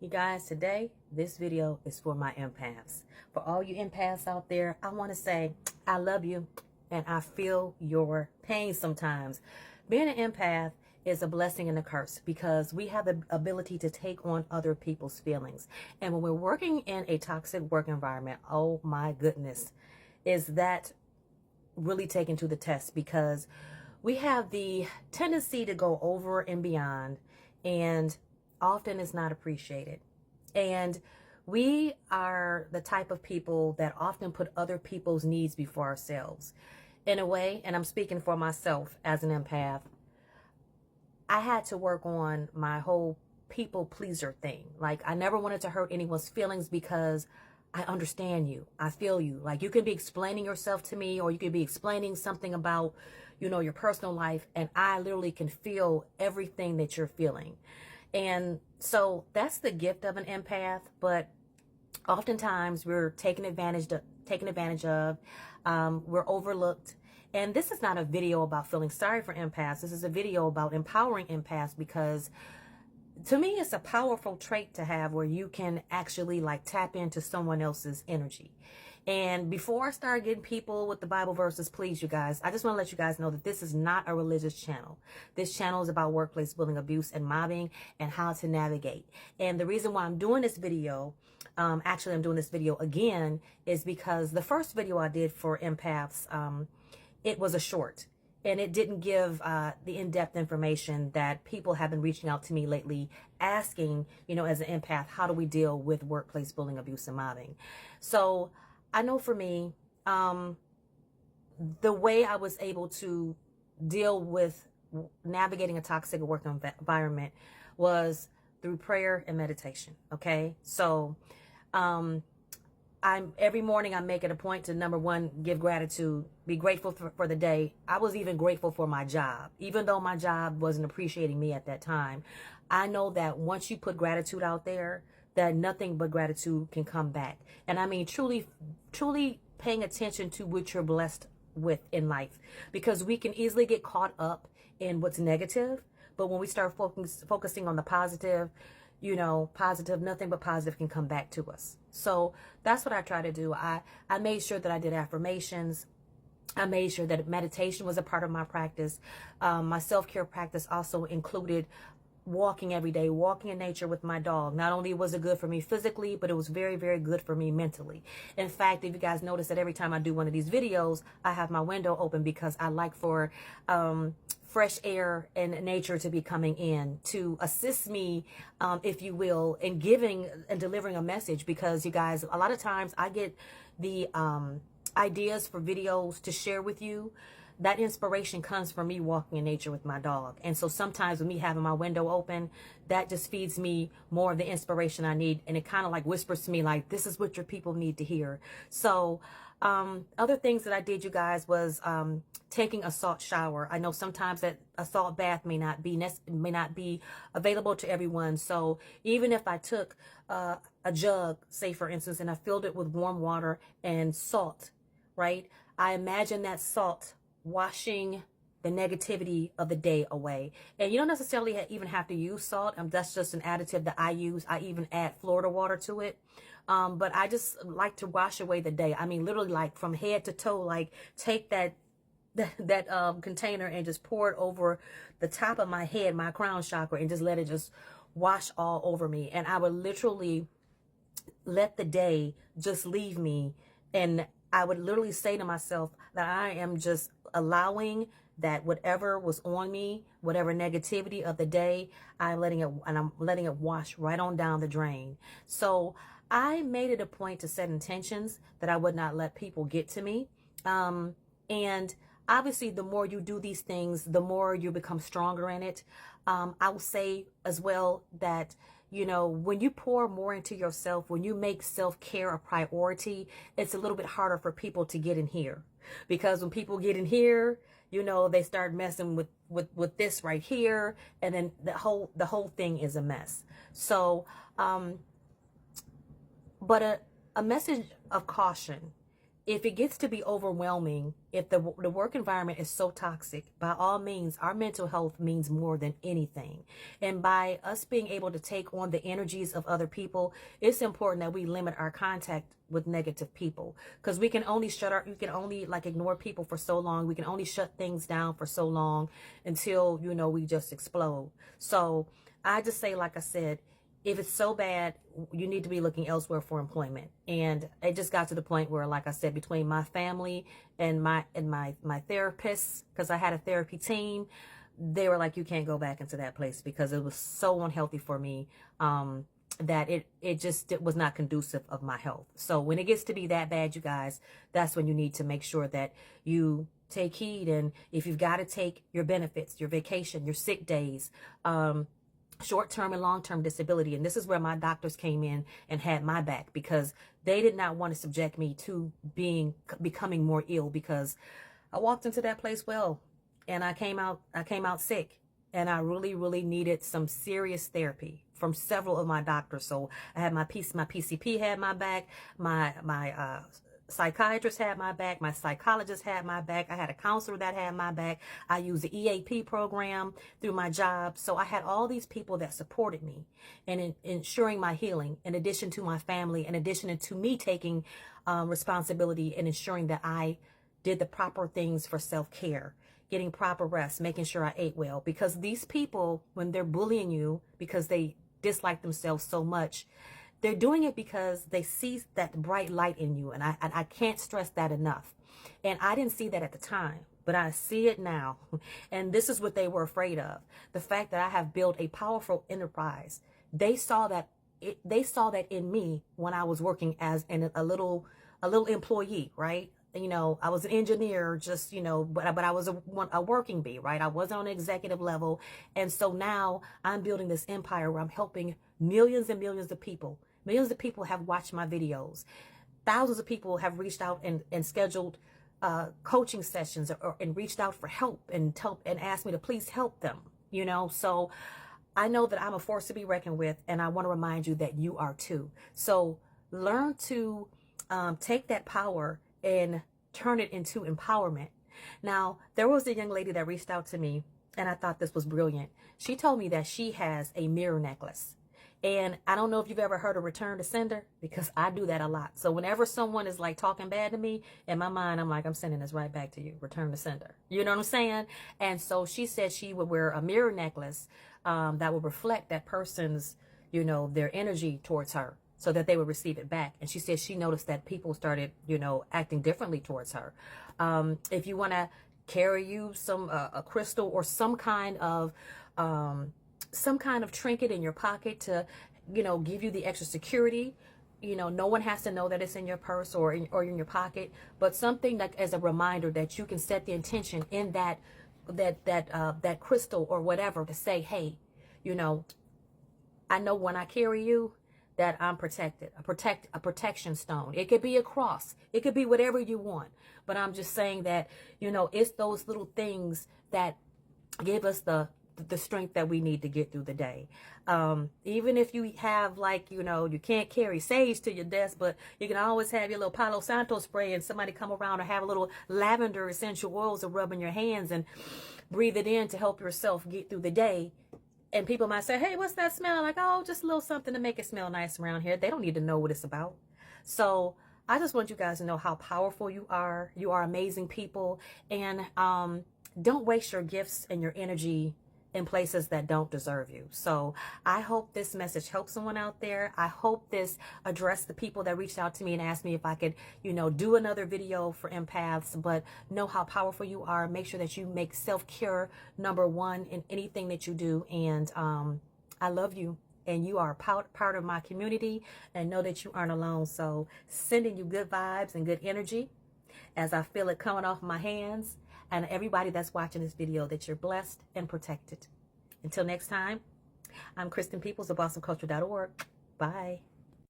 You guys, today, this video is for my empaths. For all you empaths out there, I want to say, I love you and I feel your pain sometimes. Being an empath is a blessing and a curse because we have the ability to take on other people's feelings. And when we're working in a toxic work environment, oh my goodness, is that really taken to the test, because we have the tendency to go over and beyond, and often it's not appreciated. And we are the type of people that often put other people's needs before ourselves. In a way, and I'm speaking for myself as an empath, I had to work on my whole people pleaser thing. Like, I never wanted to hurt anyone's feelings because I understand you. I feel you. Like, you could be explaining yourself to me, or you could be explaining something about, your personal life, and I literally can feel everything that you're feeling. And so that's the gift of an empath, but oftentimes we're taken advantage of, we're overlooked. And this is not a video about feeling sorry for empaths. This is a video about empowering empaths, because to me, it's a powerful trait to have where you can actually tap into someone else's energy. And before I start getting people with the Bible verses, please, you guys, I just want to let you guys know that this is not a religious channel. This channel is about workplace bullying, abuse, and mobbing, and how to navigate. And the reason why I'm doing this video, actually I'm doing this video again, is because the first video I did for empaths, it was a short. And it didn't give the in-depth information that people have been reaching out to me lately, asking, as an empath, how do we deal with workplace bullying, abuse, and mobbing? So I know for me, the way I was able to deal with navigating a toxic work environment was through prayer and meditation. Okay, so every morning I make it a point to, number one, give gratitude, be grateful for the day. I was even grateful for my job, even though my job wasn't appreciating me at that time. I know that once you put gratitude out there, that nothing but gratitude can come back. And I mean, truly paying attention to what you're blessed with in life, because we can easily get caught up in what's negative. But when we start focusing on the positive, nothing but positive can come back to us. So that's what I try to do. I made sure that I did affirmations. I made sure that meditation was a part of my practice. My self-care practice also included walking every day, walking in nature with my dog. Not only was it good for me physically, but it was very, very good for me mentally. In fact, if you guys notice that every time I do one of these videos, I have my window open, because I like for fresh air and nature to be coming in to assist me, if you will, in giving and delivering a message. Because you guys, a lot of times I get the ideas for videos to share with you. That inspiration comes from me walking in nature with my dog. And so sometimes with me having my window open, that just feeds me more of the inspiration I need. And it kind of whispers to me, this is what your people need to hear. So other things that I did, you guys, was taking a salt shower. I know sometimes that a salt bath may not be available to everyone. So even if I took a jug, say for instance, and I filled it with warm water and salt, right? I imagine that salt washing the negativity of the day away. And you don't necessarily even have to use salt. That's just an additive that I use. I even add Florida water to it. But I just like to wash away the day. I mean, literally from head to toe, take that container and just pour it over the top of my head, my crown chakra, and just let it just wash all over me. And I would literally let the day just leave me. And I would literally say to myself that I am just allowing that whatever was on me, whatever negativity of the day, I'm letting it wash right on down the drain. So I made it a point to set intentions that I would not let people get to me. And obviously, the more you do these things, the more you become stronger in it. I will say as well that, when you pour more into yourself, when you make self-care a priority, it's a little bit harder for people to get in here. Because when people get in here, they start messing with this right here, and then the whole thing is a mess. So, but a message of caution if it gets to be overwhelming, if the work environment is so toxic, by all means, our mental health means more than anything. And by us being able to take on the energies of other people, it's important that we limit our contact with negative people, because we can only you can only like ignore people for so long. We can only shut things down for so long until, you know, we just explode. So I just say, like I said, if it's so bad, you need to be looking elsewhere for employment. And it just got to the point where, like I said, between my family and my therapists, because I had a therapy team, they were like, you can't go back into that place, because it was so unhealthy for me, that it was not conducive of my health. So when it gets to be that bad, you guys, that's when you need to make sure that you take heed. And if you've got to take your benefits, your vacation, your sick days, short-term and long-term disability. And this is where my doctors came in and had my back, because they did not want to subject me to becoming more ill, because I walked into that place well, and I came out sick, and I really needed some serious therapy from several of my doctors. So I had my PCP had my back, my psychiatrist had my back, my psychologist had my back, I had a counselor that had my back, I used the EAP program through my job. So I had all these people that supported me and in ensuring my healing, in addition to my family, in addition to me taking responsibility and ensuring that I did the proper things for self-care, getting proper rest, making sure I ate well. Because these people, when they're bullying you because they dislike themselves so much, they're doing it because they see that bright light in you. And I can't stress that enough. And I didn't see that at the time, but I see it now. And this is what they were afraid of. The fact that I have built a powerful enterprise. They saw that in me when I was working as a little employee, right? You know, I was an engineer, just, you know, but I was a working bee, right? I wasn't on an executive level. And so now I'm building this empire where I'm helping millions and millions of people. Millions of people have watched my videos. Thousands of people have reached out and scheduled coaching sessions and reached out for help and asked me to please help them, you know? So I know that I'm a force to be reckoned with, and I want to remind you that you are too. So learn to take that power and turn it into empowerment. Now, there was a young lady that reached out to me, and I thought this was brilliant. She told me that she has a mirror necklace. And I don't know if you've ever heard of return to sender, because I do that a lot. So whenever someone is like talking bad to me, in my mind, I'm like, I'm sending this right back to you. Return to sender. You know what I'm saying? And so she said she would wear a mirror necklace that would reflect that person's, you know, their energy towards her, so that they would receive it back. And she said she noticed that people started, you know, acting differently towards her. If you want to carry you some a crystal or some kind of trinket in your pocket to, you know, give you the extra security. You know, no one has to know that it's in your purse or in your pocket, but something like as a reminder that you can set the intention in that crystal or whatever to say, hey, you know, I know when I carry you that I'm protected, a protection stone. It could be a cross. It could be whatever you want. But I'm just saying that, you know, it's those little things that give us the strength that we need to get through the day. Even if you have, like, you know, you can't carry sage to your desk, but you can always have your little Palo Santo spray and somebody come around or have a little lavender essential oils to rub in your hands and breathe it in to help yourself get through the day. And people might say, hey, what's that smell? Like, oh, just a little something to make it smell nice around here. They don't need to know what it's about. So I just want you guys to know how powerful you are. You are amazing people. And don't waste your gifts and your energy in places that don't deserve you. So I hope this message helps someone out there. I hope this addressed the people that reached out to me and asked me if I could, you know, do another video for empaths. But know how powerful you are. Make sure that you make self-care number one in anything that you do. And I love you. And you are part of my community, and know that you aren't alone. So sending you good vibes and good energy as I feel it coming off my hands. And everybody that's watching this video, that you're blessed and protected. Until next time, I'm Kristen Peoples of AwesomeCulture.org. Bye.